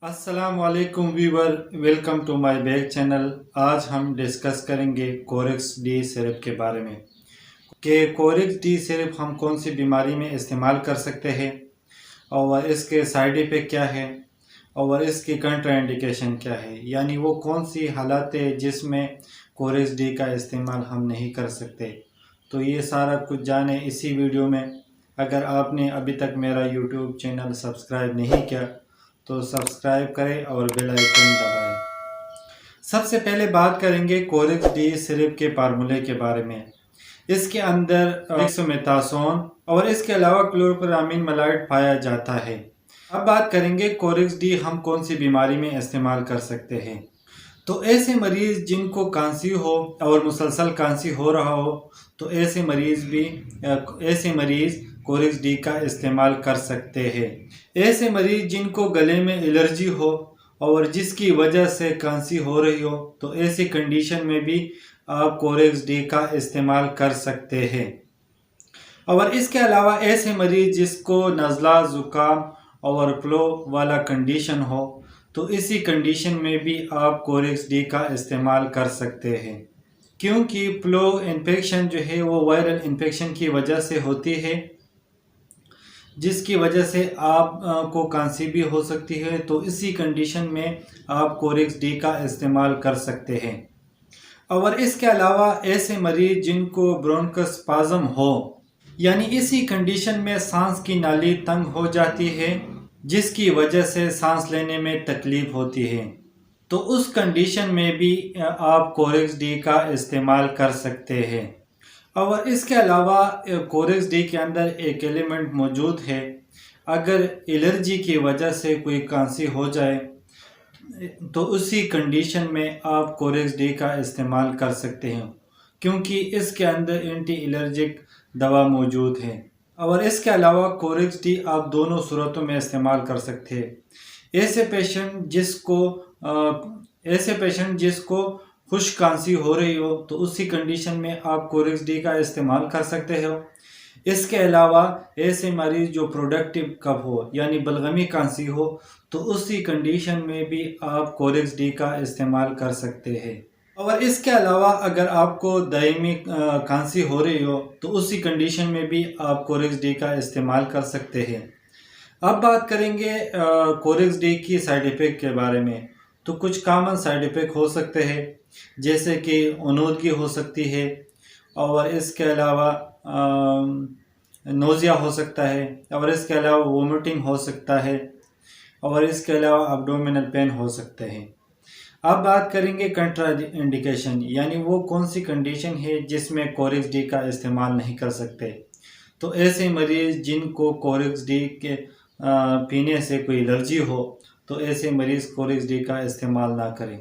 अस्सलाम वालेकुम viewer, welcome to my back channel. आज हम डिस्कस करेंगे कोरेक्स डी सिरप के बारे में कि कोरेक्स डी सिरप हम कौन सी बीमारी में इस्तेमाल कर सकते हैं और इसके साइड इफ़ेक्ट क्या है और इसकी कंट्रा इंडिकेशन क्या है, यानी वो कौन सी हालात है जिसमें कोरेक्स डी का इस्तेमाल हम नहीं कर सकते। तो ये सारा कुछ जाने इसी वीडियो में। अगर आपने अभी तक मेरा यूट्यूब चैनल सब्सक्राइब नहीं किया तो सब्सक्राइब करें और बेल आइकन दबाएं। सबसे पहले बात करेंगे कोरेक्स डी सिरप के फार्मूले के बारे में। इसके अंदर डेक्सामेथासोन और इसके अलावा क्लोरप्रामीन मलाइड पाया जाता है। अब बात करेंगे कोरेक्स डी हम कौन सी बीमारी में इस्तेमाल कर सकते हैं। तो ऐसे मरीज़ जिनको खांसी हो और मुसलसल खांसी हो रहा हो तो ऐसे मरीज़ कोरेक्स डी का इस्तेमाल कर सकते हैं। ऐसे मरीज़ जिनको गले में एलर्जी हो और जिसकी वजह से खांसी हो रही हो तो ऐसी कंडीशन में भी आप कोरेक्स डी का इस्तेमाल कर सकते हैं। और इसके अलावा ऐसे मरीज़ जिसको नज़ला ज़ुकाम और फ्लो वाला कंडीशन हो तो इसी कंडीशन में भी आप कोरेक्स डी का इस्तेमाल कर सकते हैं, क्योंकि फ्लो इन्फेक्शन जो है वो वायरल इन्फेक्शन की वजह से होती है, जिसकी वजह से आप को खांसी भी हो सकती है। तो इसी कंडीशन में आप कोरेक्स डी का इस्तेमाल कर सकते हैं। और इसके अलावा ऐसे मरीज़ जिनको ब्रोंकोस्पाज्म हो, यानी इसी कंडीशन में सांस की नाली तंग हो जाती है जिसकी वजह से सांस लेने में तकलीफ़ होती है, तो उस कंडीशन में भी आप कोरेक्स डी का इस्तेमाल कर सकते हैं। और इसके अलावा कोरेक्स डी के अंदर एक एलिमेंट मौजूद है, अगर एलर्जी की वजह से कोई खांसी हो जाए तो उसी कंडीशन में आप कोरेक्स डी का इस्तेमाल कर सकते हैं, क्योंकि इसके अंदर एंटी एलर्जिक दवा मौजूद है। और इसके अलावा कोरेक्स डी आप दोनों सूरतों में इस्तेमाल कर सकते हैं। ऐसे पेशेंट जिसको खुश्क खांसी हो रही हो तो उसी कंडीशन में आप कोरेक्स डी का इस्तेमाल कर सकते हो। इसके अलावा ऐसे मरीज़ जो प्रोडक्टिव कफ हो यानी बलगमी खांसी हो तो उसी कंडीशन में भी आप कोरेक्स डी का इस्तेमाल कर सकते हैं। और इसके अलावा अगर आपको दायमी खांसी हो रही हो तो उसी कंडीशन में भी आप कोरेक्स डी का इस्तेमाल कर सकते हैं। अब बात करेंगे कोरेक्स डी की साइड इफ़ेक्ट के बारे में। तो कुछ कॉमन साइड इफ़ेक्ट हो सकते हैं, जैसे कि ओनूदगी हो सकती है, और इसके अलावा नोज़िया हो सकता है, और इसके अलावा वोमिटिंग हो सकता है, और इसके अलावा एब्डोमिनल पेन हो सकते हैं। अब बात करेंगे कंट्रा इंडिकेशन, यानी वो कौन सी कंडीशन है जिसमें कोरेक्स डी का इस्तेमाल नहीं कर सकते। तो ऐसे मरीज़ जिनको कोरेक्स डी के पीने से कोई एलर्जी हो तो ऐसे मरीज़ कोरेक्स डी का इस्तेमाल ना करें।